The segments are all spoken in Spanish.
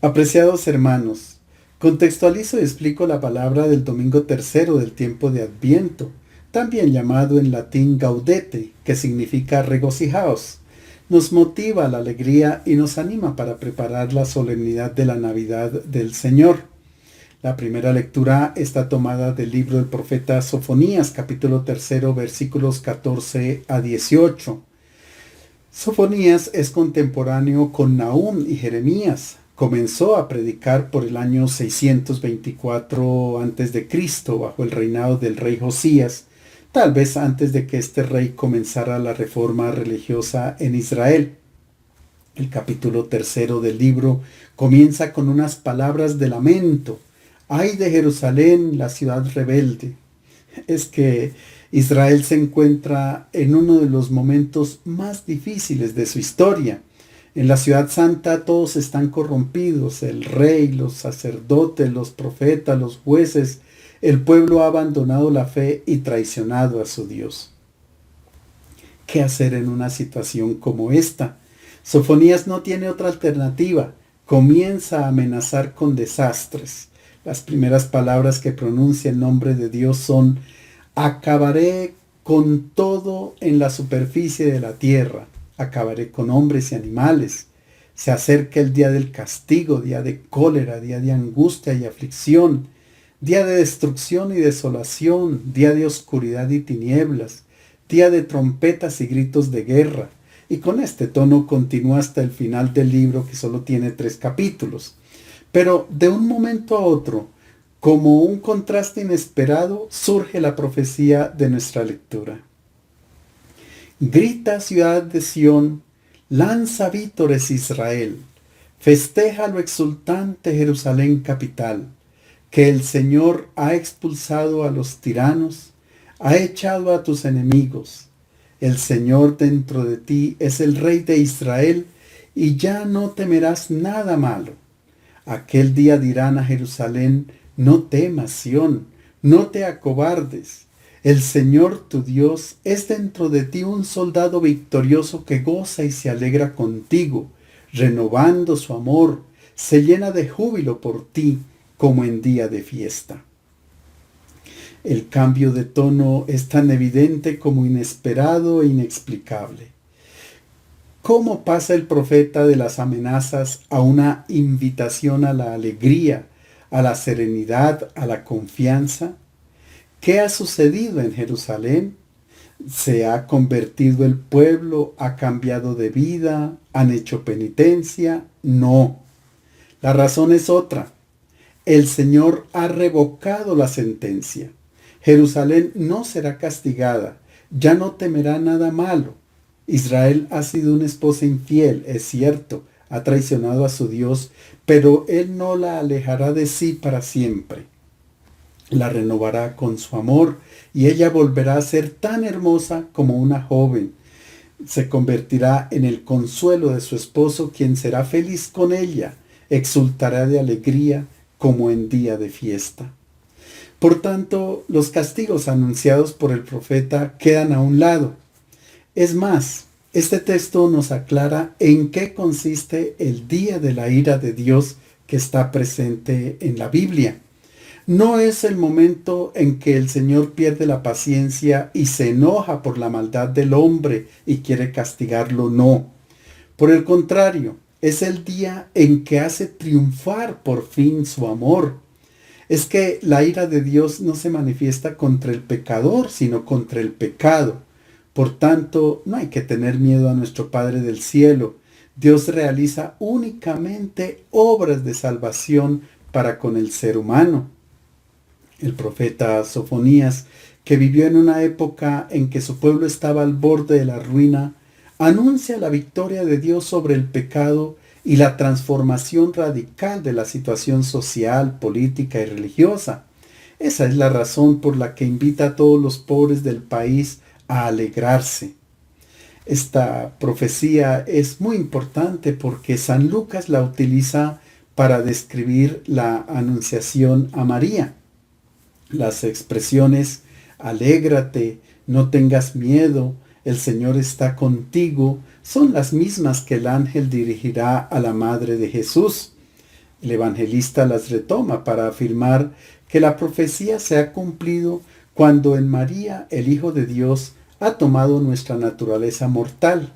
Apreciados hermanos, contextualizo y explico la palabra del domingo tercero del tiempo de Adviento, también llamado en latín gaudete, que significa regocijaos. Nos motiva a la alegría y nos anima para preparar la solemnidad de la Navidad del Señor. La primera lectura está tomada del libro del profeta Sofonías, capítulo tercero, versículos 14 a 18. Sofonías es contemporáneo con Nahum y Jeremías. Comenzó a predicar por el año 624 a.C. bajo el reinado del rey Josías, tal vez antes de que este rey comenzara la reforma religiosa en Israel. El capítulo tercero del libro comienza con unas palabras de lamento. ¡Ay de Jerusalén, la ciudad rebelde! Es que Israel se encuentra en uno de los momentos más difíciles de su historia. En la ciudad santa todos están corrompidos, el rey, los sacerdotes, los profetas, los jueces. El pueblo ha abandonado la fe y traicionado a su Dios. ¿Qué hacer en una situación como esta? Sofonías no tiene otra alternativa. Comienza a amenazar con desastres. Las primeras palabras que pronuncia el nombre de Dios son: acabaré con todo en la superficie de la tierra. Acabaré con hombres y animales. Se acerca el día del castigo, día de cólera, día de angustia y aflicción, día de destrucción y desolación, día de oscuridad y tinieblas, día de trompetas y gritos de guerra. Y con este tono continúa hasta el final del libro, que solo tiene 3 capítulos. Pero de un momento a otro, como un contraste inesperado, surge la profecía de nuestra lectura. Grita, ciudad de Sión, lanza vítores Israel, festeja lo exultante Jerusalén capital, que el Señor ha expulsado a los tiranos, ha echado a tus enemigos. El Señor dentro de ti es el Rey de Israel, y ya no temerás nada malo. Aquel día dirán a Jerusalén: no temas, Sión, no te acobardes. El Señor tu Dios es dentro de ti un soldado victorioso que goza y se alegra contigo, renovando su amor, se llena de júbilo por ti como en día de fiesta. El cambio de tono es tan evidente como inesperado e inexplicable. ¿Cómo pasa el profeta de las amenazas a una invitación a la alegría, a la serenidad, a la confianza? ¿Qué ha sucedido en Jerusalén? ¿Se ha convertido el pueblo? ¿Ha cambiado de vida? ¿Han hecho penitencia? No. La razón es otra. El Señor ha revocado la sentencia. Jerusalén no será castigada. Ya no temerá nada malo. Israel ha sido una esposa infiel, es cierto, ha traicionado a su Dios, pero Él no la alejará de sí para siempre. La renovará con su amor y ella volverá a ser tan hermosa como una joven. Se convertirá en el consuelo de su esposo, quien será feliz con ella, exultará de alegría como en día de fiesta. Por tanto, los castigos anunciados por el profeta quedan a un lado. Es más, este texto nos aclara en qué consiste el día de la ira de Dios que está presente en la Biblia. No es el momento en que el Señor pierde la paciencia y se enoja por la maldad del hombre y quiere castigarlo, no. Por el contrario, es el día en que hace triunfar por fin su amor. Es que la ira de Dios no se manifiesta contra el pecador, sino contra el pecado. Por tanto, no hay que tener miedo a nuestro Padre del cielo. Dios realiza únicamente obras de salvación para con el ser humano. El profeta Sofonías, que vivió en una época en que su pueblo estaba al borde de la ruina, anuncia la victoria de Dios sobre el pecado y la transformación radical de la situación social, política y religiosa. Esa es la razón por la que invita a todos los pobres del país a alegrarse. Esta profecía es muy importante porque San Lucas la utiliza para describir la anunciación a María. Las expresiones alégrate, no tengas miedo, el Señor está contigo, son las mismas que el ángel dirigirá a la madre de Jesús. El evangelista las retoma para afirmar que la profecía se ha cumplido cuando en María el Hijo de Dios ha tomado nuestra naturaleza mortal.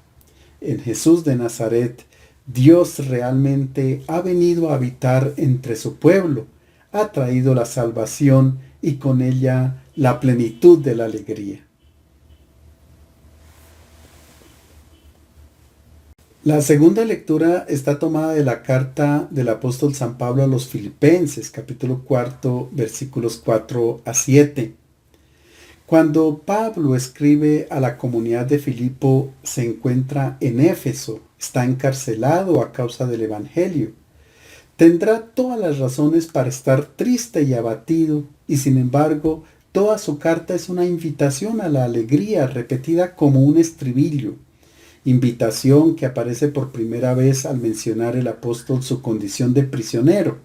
En Jesús de Nazaret, Dios realmente ha venido a habitar entre su pueblo, ha traído la salvación y con ella la plenitud de la alegría. La segunda lectura está tomada de la carta del apóstol San Pablo a los Filipenses, capítulo 4, versículos 4 a 7. Cuando Pablo escribe a la comunidad de Filipo, se encuentra en Éfeso, está encarcelado a causa del Evangelio. Tendrá todas las razones para estar triste y abatido, y sin embargo, toda su carta es una invitación a la alegría repetida como un estribillo. Invitación que aparece por primera vez al mencionar el apóstol su condición de prisionero.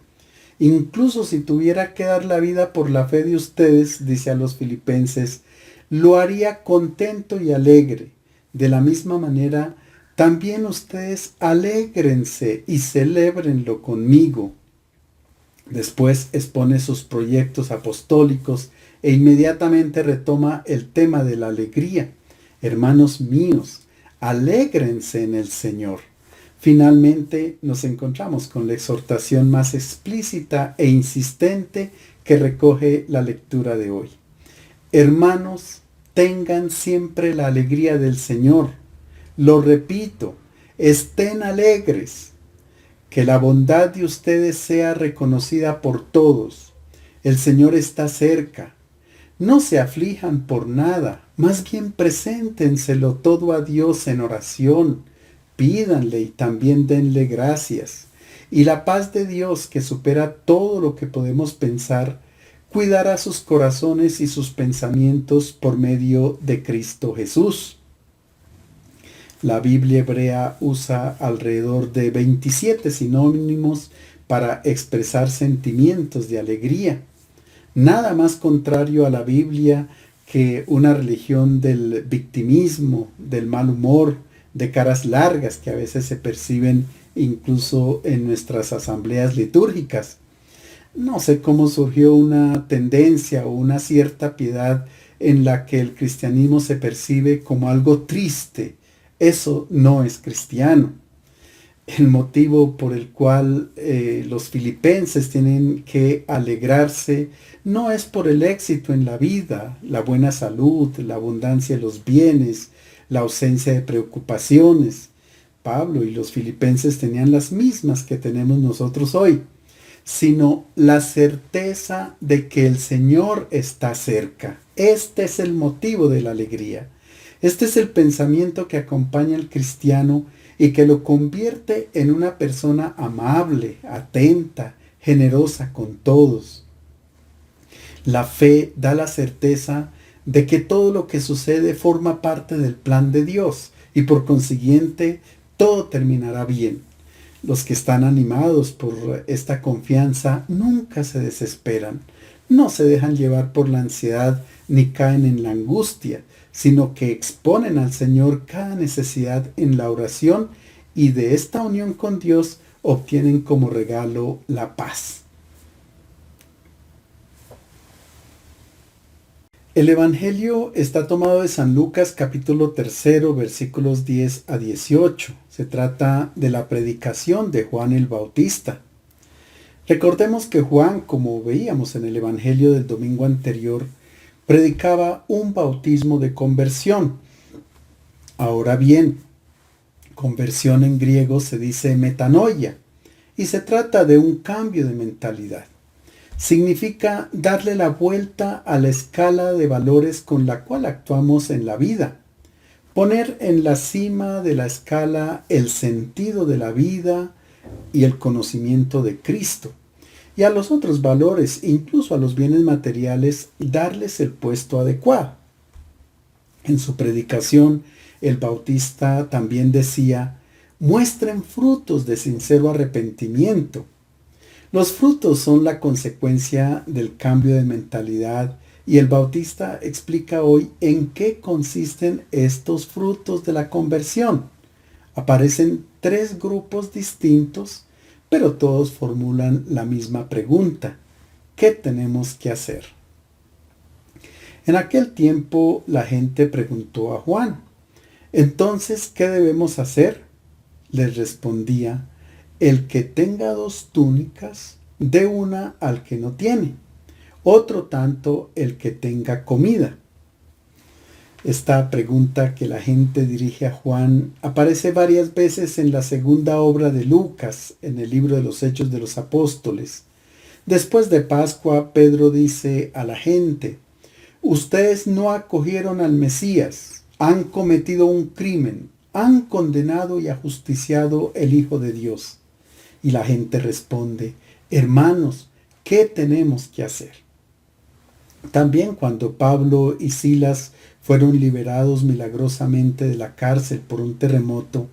Incluso si tuviera que dar la vida por la fe de ustedes, dice a los filipenses, lo haría contento y alegre. De la misma manera, también ustedes alégrense y celébrenlo conmigo. Después expone sus proyectos apostólicos e inmediatamente retoma el tema de la alegría. Hermanos míos, alégrense en el Señor. Finalmente nos encontramos con la exhortación más explícita e insistente que recoge la lectura de hoy. Hermanos, tengan siempre la alegría del Señor. Lo repito, estén alegres. Que la bondad de ustedes sea reconocida por todos. El Señor está cerca. No se aflijan por nada, más bien preséntenselo todo a Dios en oración. Pídanle y también denle gracias. Y la paz de Dios, que supera todo lo que podemos pensar, cuidará sus corazones y sus pensamientos por medio de Cristo Jesús. La Biblia hebrea usa alrededor de 27 sinónimos para expresar sentimientos de alegría. Nada más contrario a la Biblia que una religión del victimismo, del mal humor, de caras largas que a veces se perciben incluso en nuestras asambleas litúrgicas. No sé cómo surgió una tendencia o una cierta piedad en la que el cristianismo se percibe como algo triste. Eso no es cristiano. El motivo por el cual los filipenses tienen que alegrarse no es por el éxito en la vida, la buena salud, la abundancia de los bienes, la ausencia de preocupaciones. Pablo y los filipenses tenían las mismas que tenemos nosotros hoy, sino la certeza de que el Señor está cerca. Este es el motivo de la alegría. Este es el pensamiento que acompaña al cristiano y que lo convierte en una persona amable, atenta, generosa con todos. La fe da la certeza de que todo lo que sucede forma parte del plan de Dios y por consiguiente todo terminará bien. Los que están animados por esta confianza nunca se desesperan, no se dejan llevar por la ansiedad ni caen en la angustia, sino que exponen al Señor cada necesidad en la oración y de esta unión con Dios obtienen como regalo la paz. El Evangelio está tomado de San Lucas capítulo 3, versículos 10 a 18. Se trata de la predicación de Juan el Bautista. Recordemos que Juan, como veíamos en el Evangelio del domingo anterior, predicaba un bautismo de conversión. Ahora bien, conversión en griego se dice metanoia y se trata de un cambio de mentalidad. Significa darle la vuelta a la escala de valores con la cual actuamos en la vida. Poner en la cima de la escala el sentido de la vida y el conocimiento de Cristo. Y a los otros valores, incluso a los bienes materiales, darles el puesto adecuado. En su predicación, el Bautista también decía, muestren frutos de sincero arrepentimiento. Los frutos son la consecuencia del cambio de mentalidad y el Bautista explica hoy en qué consisten estos frutos de la conversión. Aparecen 3 grupos distintos, pero todos formulan la misma pregunta: ¿qué tenemos que hacer? En aquel tiempo la gente preguntó a Juan: entonces, ¿qué debemos hacer? Les respondía: el que tenga 2 túnicas, dé una al que no tiene, otro tanto el que tenga comida. Esta pregunta que la gente dirige a Juan aparece varias veces en la segunda obra de Lucas, en el libro de los Hechos de los Apóstoles. Después de Pascua, Pedro dice a la gente: ustedes no acogieron al Mesías, han cometido un crimen, han condenado y ajusticiado el Hijo de Dios. Y la gente responde: hermanos, ¿qué tenemos que hacer? También cuando Pablo y Silas fueron liberados milagrosamente de la cárcel por un terremoto,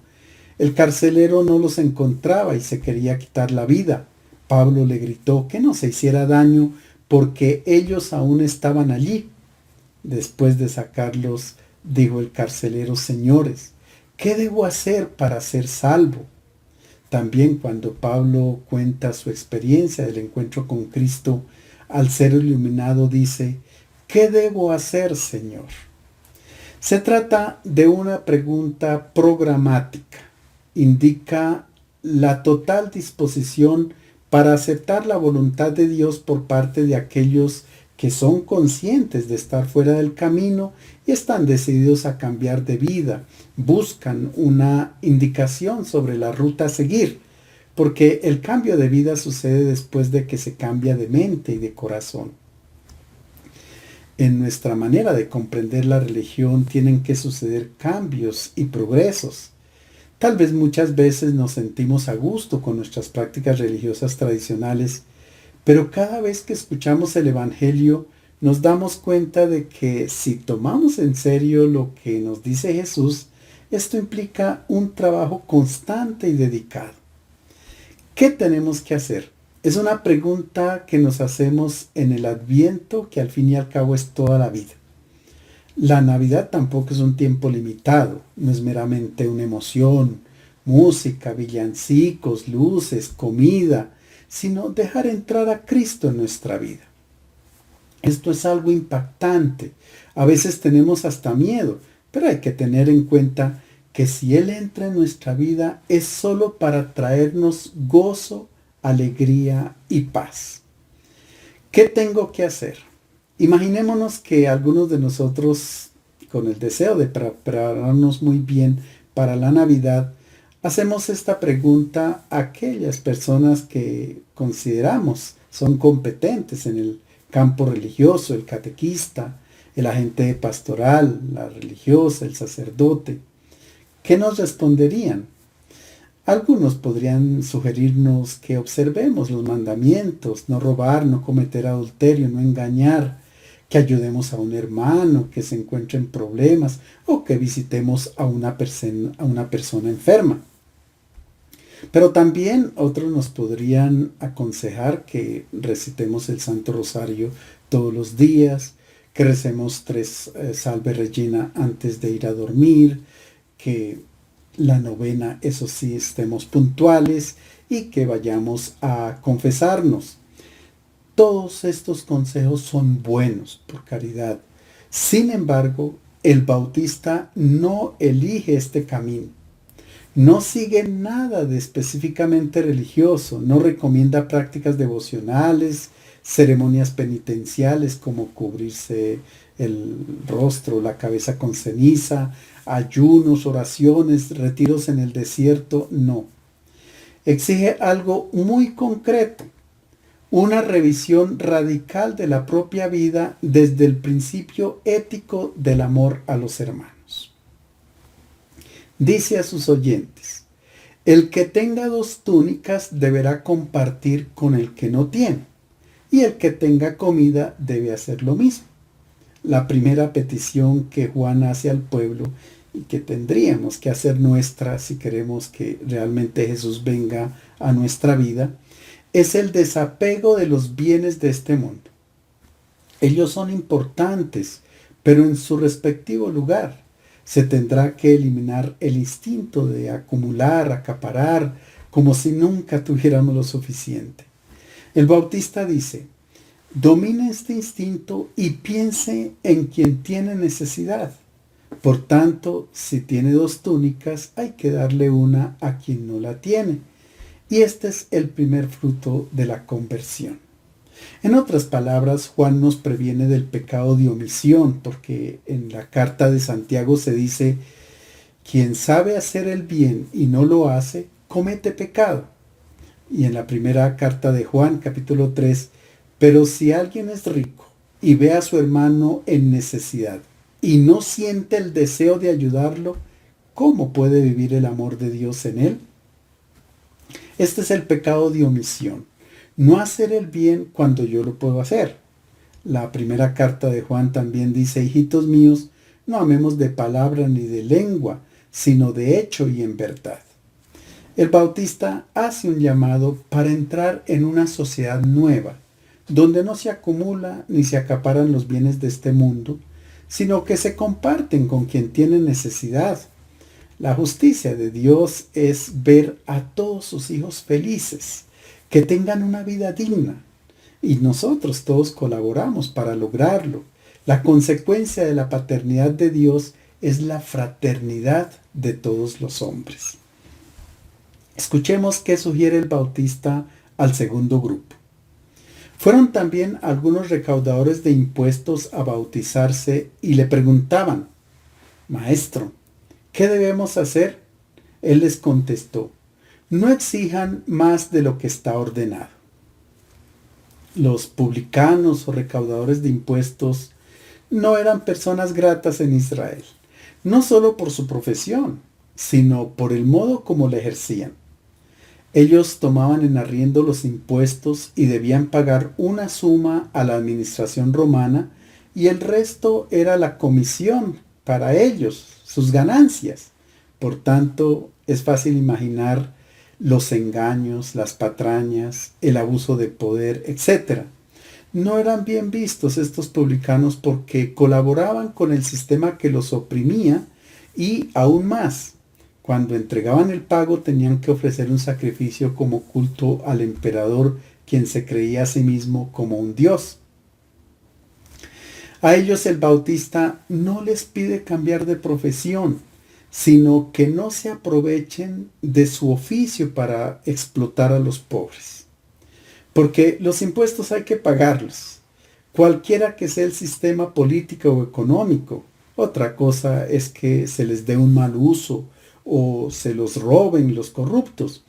el carcelero no los encontraba y se quería quitar la vida. Pablo le gritó que no se hiciera daño porque ellos aún estaban allí. Después de sacarlos, dijo el carcelero: señores, ¿qué debo hacer para ser salvo? También cuando Pablo cuenta su experiencia del encuentro con Cristo, al ser iluminado dice: ¿qué debo hacer, Señor? Se trata de una pregunta programática. Indica la total disposición para aceptar la voluntad de Dios por parte de aquellos que son conscientes de estar fuera del camino y están decididos a cambiar de vida. Buscan una indicación sobre la ruta a seguir, porque el cambio de vida sucede después de que se cambia de mente y de corazón. En nuestra manera de comprender la religión tienen que suceder cambios y progresos. Tal vez muchas veces nos sentimos a gusto con nuestras prácticas religiosas tradicionales, pero cada vez que escuchamos el Evangelio nos damos cuenta de que si tomamos en serio lo que nos dice Jesús, esto implica un trabajo constante y dedicado. ¿Qué tenemos que hacer? Es una pregunta que nos hacemos en el Adviento, que al fin y al cabo es toda la vida. La Navidad tampoco es un tiempo limitado, no es meramente una emoción, música, villancicos, luces, comida, sino dejar entrar a Cristo en nuestra vida. Esto es algo impactante. A veces tenemos hasta miedo, pero hay que tener en cuenta que si Él entra en nuestra vida es solo para traernos gozo, alegría y paz. ¿Qué tengo que hacer? Imaginémonos que algunos de nosotros, con el deseo de prepararnos muy bien para la Navidad, hacemos esta pregunta a aquellas personas que consideramos son competentes en el campo religioso: el catequista, el agente pastoral, la religiosa, el sacerdote. ¿Qué nos responderían? Algunos podrían sugerirnos que observemos los mandamientos: no robar, no cometer adulterio, no engañar, que ayudemos a un hermano que se encuentre en problemas o que visitemos a una persona enferma. Pero también otros nos podrían aconsejar que recitemos el Santo Rosario todos los días, que recemos 3 Salve Regina antes de ir a dormir, que la novena, eso sí, estemos puntuales y que vayamos a confesarnos. Todos estos consejos son buenos, por caridad. Sin embargo, el bautista no elige este camino. No sigue nada de específicamente religioso, no recomienda prácticas devocionales, ceremonias penitenciales como cubrirse el rostro, la cabeza con ceniza, ayunos, oraciones, retiros en el desierto, no. Exige algo muy concreto: una revisión radical de la propia vida desde el principio ético del amor a los hermanos. Dice a sus oyentes: el que tenga 2 túnicas deberá compartir con el que no tiene, y el que tenga comida debe hacer lo mismo. La primera petición que Juan hace al pueblo y que tendríamos que hacer nuestra si queremos que realmente Jesús venga a nuestra vida, es el desapego de los bienes de este mundo. Ellos son importantes, pero en su respectivo lugar. Se tendrá que eliminar el instinto de acumular, acaparar, como si nunca tuviéramos lo suficiente. El Bautista dice, domine este instinto y piense en quien tiene necesidad. Por tanto, si tiene 2 túnicas, hay que darle una a quien no la tiene. Y este es el primer fruto de la conversión. En otras palabras, Juan nos previene del pecado de omisión, porque en la carta de Santiago se dice, quien sabe hacer el bien y no lo hace, comete pecado. Y en la primera carta de Juan, capítulo 3, pero si alguien es rico y ve a su hermano en necesidad y no siente el deseo de ayudarlo, ¿cómo puede vivir el amor de Dios en él? Este es el pecado de omisión. No hacer el bien cuando yo lo puedo hacer. La primera carta de Juan también dice, hijitos míos, no amemos de palabra ni de lengua, sino de hecho y en verdad. El Bautista hace un llamado para entrar en una sociedad nueva, donde no se acumula ni se acaparan los bienes de este mundo, sino que se comparten con quien tiene necesidad. La justicia de Dios es ver a todos sus hijos felices, que tengan una vida digna. Y nosotros todos colaboramos para lograrlo. La consecuencia de la paternidad de Dios es la fraternidad de todos los hombres. Escuchemos qué sugiere el Bautista al segundo grupo. Fueron también algunos recaudadores de impuestos a bautizarse y le preguntaban, Maestro, ¿qué debemos hacer? Él les contestó, no exijan más de lo que está ordenado. Los publicanos o recaudadores de impuestos no eran personas gratas en Israel, no solo por su profesión, sino por el modo como la ejercían. Ellos tomaban en arriendo los impuestos y debían pagar una suma a la administración romana y el resto era la comisión para ellos, sus ganancias. Por tanto, es fácil imaginar los engaños, las patrañas, el abuso de poder, etc. No eran bien vistos estos publicanos porque colaboraban con el sistema que los oprimía y aún más. Cuando entregaban el pago tenían que ofrecer un sacrificio como culto al emperador, quien se creía a sí mismo como un dios. A ellos el Bautista no les pide cambiar de profesión, sino que no se aprovechen de su oficio para explotar a los pobres. Porque los impuestos hay que pagarlos, cualquiera que sea el sistema político o económico. Otra cosa es que se les dé un mal uso o se los roben los corruptos.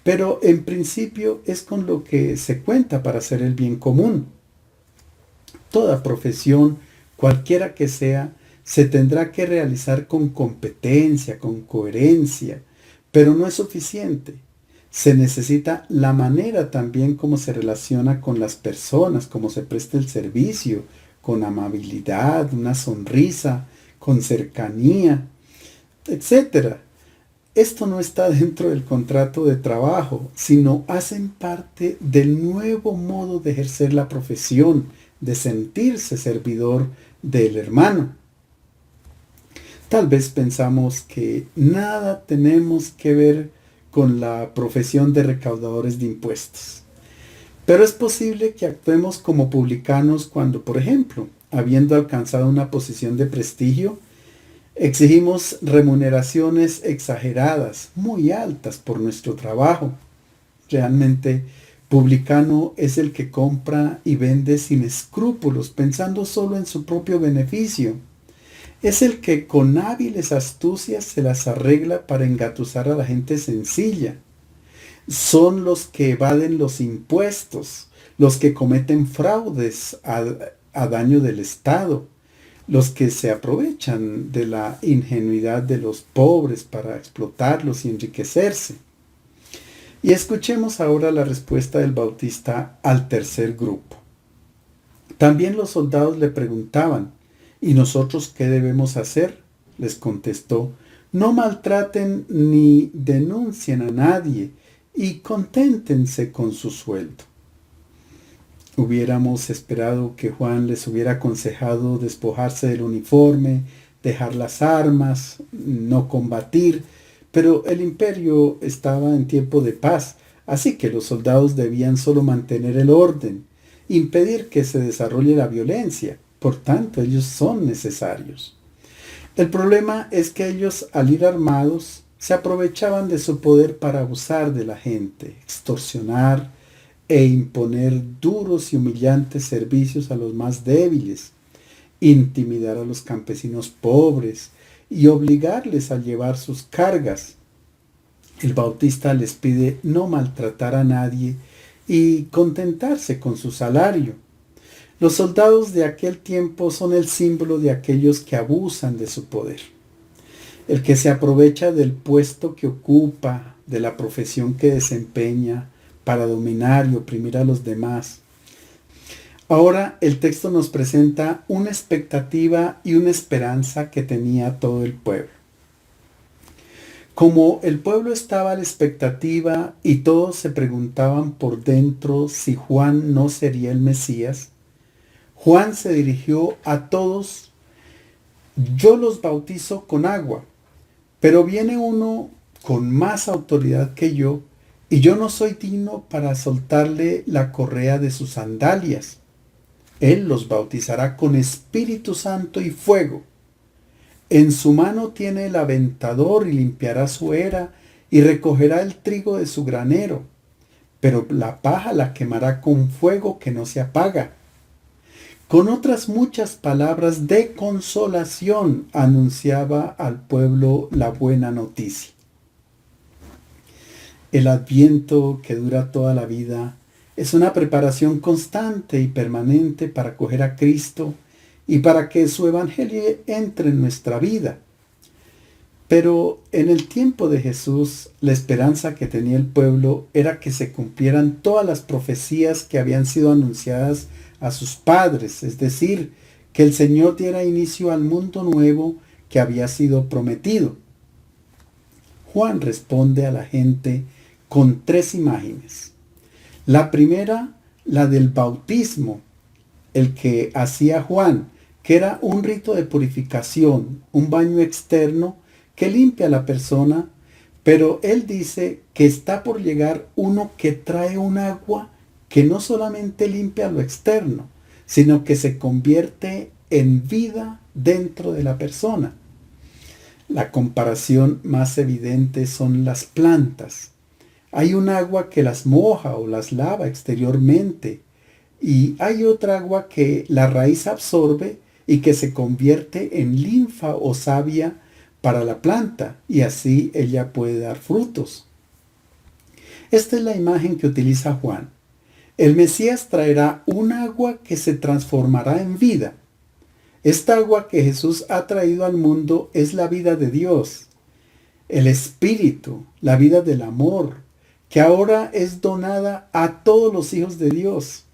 Pero en principio es con lo que se cuenta para hacer el bien común. Toda profesión, cualquiera que sea, se tendrá que realizar con competencia, con coherencia, pero no es suficiente. Se necesita la manera también como se relaciona con las personas, cómo se presta el servicio, con amabilidad, una sonrisa, con cercanía, etcétera. Esto no está dentro del contrato de trabajo, sino hacen parte del nuevo modo de ejercer la profesión, de sentirse servidor del hermano. Tal vez pensamos que nada tenemos que ver con la profesión de recaudadores de impuestos. Pero es posible que actuemos como publicanos cuando, por ejemplo, habiendo alcanzado una posición de prestigio, exigimos remuneraciones exageradas, muy altas por nuestro trabajo. Realmente, publicano es el que compra y vende sin escrúpulos, pensando solo en su propio beneficio. Es el que con hábiles astucias se las arregla para engatusar a la gente sencilla. Son los que evaden los impuestos, los que cometen fraudes a daño del Estado, los que se aprovechan de la ingenuidad de los pobres para explotarlos y enriquecerse. Y escuchemos ahora la respuesta del Bautista al tercer grupo. También los soldados le preguntaban, ¿y nosotros qué debemos hacer? Les contestó, no maltraten ni denuncien a nadie y conténtense con su sueldo. Hubiéramos esperado que Juan les hubiera aconsejado despojarse del uniforme, dejar las armas, no combatir, Pero el imperio estaba en tiempo de paz, así que los soldados debían solo mantener el orden, impedir que se desarrolle la violencia. Por tanto, ellos son necesarios. El problema es que ellos, al ir armados, se aprovechaban de su poder para abusar de la gente, extorsionar e imponer duros y humillantes servicios a los más débiles, intimidar a los campesinos pobres y obligarles a llevar sus cargas. El Bautista les pide no maltratar a nadie y contentarse con su salario. Los soldados de aquel tiempo son el símbolo de aquellos que abusan de su poder. El que se aprovecha del puesto que ocupa, de la profesión que desempeña, para dominar y oprimir a los demás. Ahora el texto nos presenta una expectativa y una esperanza que tenía todo el pueblo. Como el pueblo estaba a la expectativa y todos se preguntaban por dentro si Juan no sería el Mesías, Juan se dirigió a todos: yo los bautizo con agua, pero viene uno con más autoridad que yo, y yo no soy digno para soltarle la correa de sus sandalias. Él los bautizará con Espíritu Santo y fuego. En su mano tiene el aventador y limpiará su era y recogerá el trigo de su granero, pero la paja la quemará con fuego que no se apaga. Con otras muchas palabras de consolación anunciaba al pueblo la buena noticia. El Adviento, que dura toda la vida, es una preparación constante y permanente para acoger a Cristo y para que su Evangelio entre en nuestra vida. Pero en el tiempo de Jesús, la esperanza que tenía el pueblo era que se cumplieran todas las profecías que habían sido anunciadas a sus padres, es decir, que el Señor diera inicio al mundo nuevo que había sido prometido. Juan responde a la gente con 3 imágenes. La primera, la del bautismo, el que hacía Juan, que era un rito de purificación, un baño externo que limpia a la persona, pero él dice que está por llegar uno que trae un agua que no solamente limpia lo externo, sino que se convierte en vida dentro de la persona. La comparación más evidente son las plantas. Hay un agua que las moja o las lava exteriormente, y hay otra agua que la raíz absorbe y que se convierte en linfa o savia para la planta, y así ella puede dar frutos. Esta es la imagen que utiliza Juan. El Mesías traerá un agua que se transformará en vida. Esta agua que Jesús ha traído al mundo es la vida de Dios, el Espíritu, la vida del amor, que ahora es donada a todos los hijos de Dios.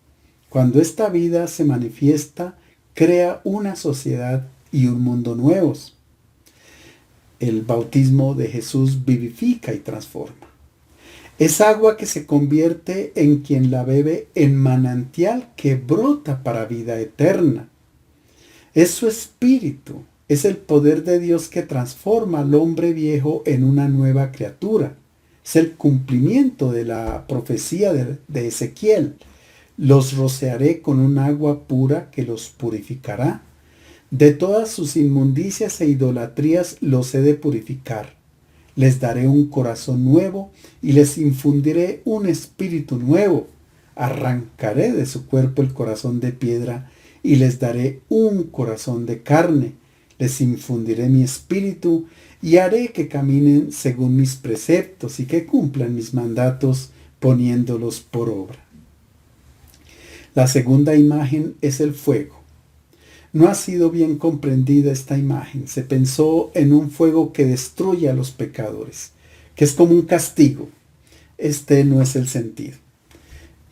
Cuando esta vida se manifiesta, crea una sociedad y un mundo nuevos. El bautismo de Jesús vivifica y transforma. Es agua que se convierte en quien la bebe en manantial que brota para vida eterna. Es su espíritu, es el poder de Dios que transforma al hombre viejo en una nueva criatura. Es el cumplimiento de la profecía de Ezequiel. Los rociaré con un agua pura que los purificará. De todas sus inmundicias e idolatrías los he de purificar. Les daré un corazón nuevo y les infundiré un espíritu nuevo. Arrancaré de su cuerpo el corazón de piedra y les daré un corazón de carne. Les infundiré mi espíritu y haré que caminen según mis preceptos y que cumplan mis mandatos poniéndolos por obra. La segunda imagen es el fuego. No ha sido bien comprendida esta imagen. Se pensó en un fuego que destruye a los pecadores, que es como un castigo. Este no es el sentido.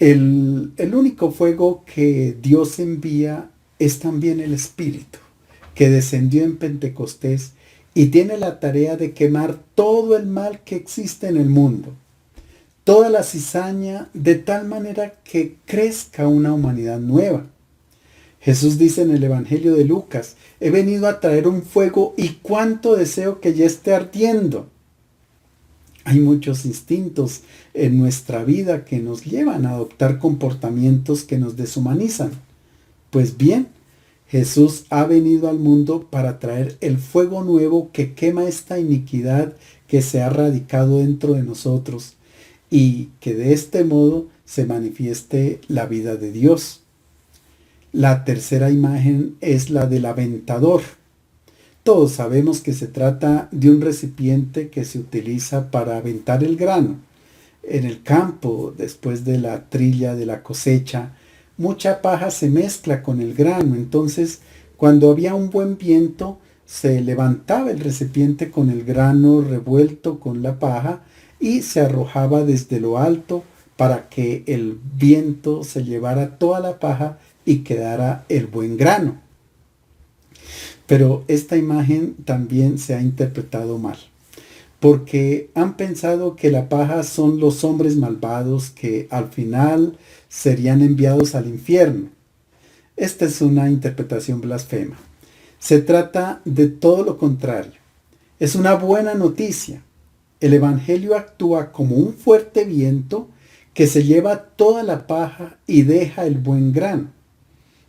El único fuego que Dios envía es también el Espíritu, que descendió en Pentecostés y tiene la tarea de quemar todo el mal que existe en el mundo, toda la cizaña, de tal manera que crezca una humanidad nueva. Jesús dice en el Evangelio de Lucas: he venido a traer un fuego y cuánto deseo que ya esté ardiendo. Hay muchos instintos en nuestra vida que nos llevan a adoptar comportamientos que nos deshumanizan. Pues bien, Jesús ha venido al mundo para traer el fuego nuevo que quema esta iniquidad que se ha radicado dentro de nosotros y que de este modo se manifieste la vida de Dios. La tercera imagen es la del aventador. Todos sabemos que se trata de un recipiente que se utiliza para aventar el grano. En el campo, después de la trilla de la cosecha, mucha paja se mezcla con el grano. Entonces, cuando había un buen viento, se levantaba el recipiente con el grano revuelto con la paja y se arrojaba desde lo alto para que el viento se llevara toda la paja y quedara el buen grano. Pero esta imagen también se ha interpretado mal, porque han pensado que la paja son los hombres malvados que al final serían enviados al infierno. Esta es una interpretación blasfema. Se trata de todo lo contrario. Es una buena noticia. El Evangelio actúa como un fuerte viento que se lleva toda la paja y deja el buen grano.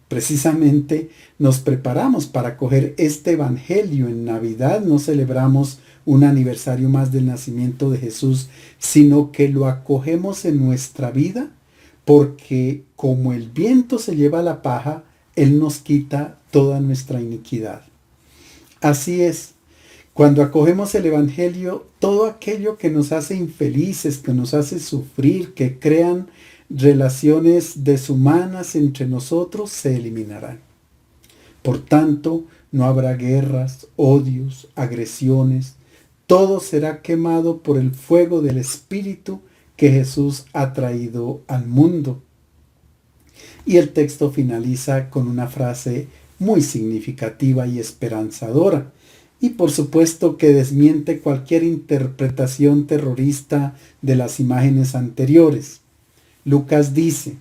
Precisamente nos preparamos para acoger este Evangelio. En Navidad no celebramos un aniversario más del nacimiento de Jesús, sino que lo acogemos en nuestra vida porque como el viento se lleva la paja, Él nos quita toda nuestra iniquidad. Así es, cuando acogemos el Evangelio, todo aquello que nos hace infelices, que nos hace sufrir, que crean relaciones deshumanas entre nosotros, se eliminarán. Por tanto, no habrá guerras, odios, agresiones. Todo será quemado por el fuego del Espíritu que Jesús ha traído al mundo. Y el texto finaliza con una frase muy significativa y esperanzadora. Y por supuesto que desmiente cualquier interpretación terrorista de las imágenes anteriores. Lucas dice: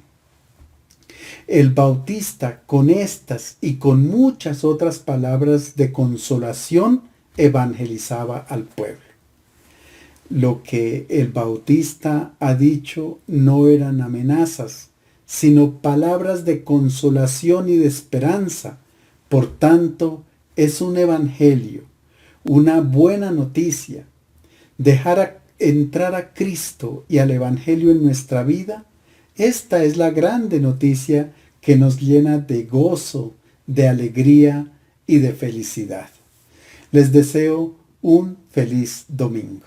el Bautista con estas y con muchas otras palabras de consolación evangelizaba al pueblo. Lo que el Bautista ha dicho no eran amenazas, sino palabras de consolación y de esperanza. Por tanto, es un evangelio, una buena noticia. Entrar a Cristo y al evangelio en nuestra vida, esta es la grande noticia que nos llena de gozo, de alegría y de felicidad. Les deseo un feliz domingo.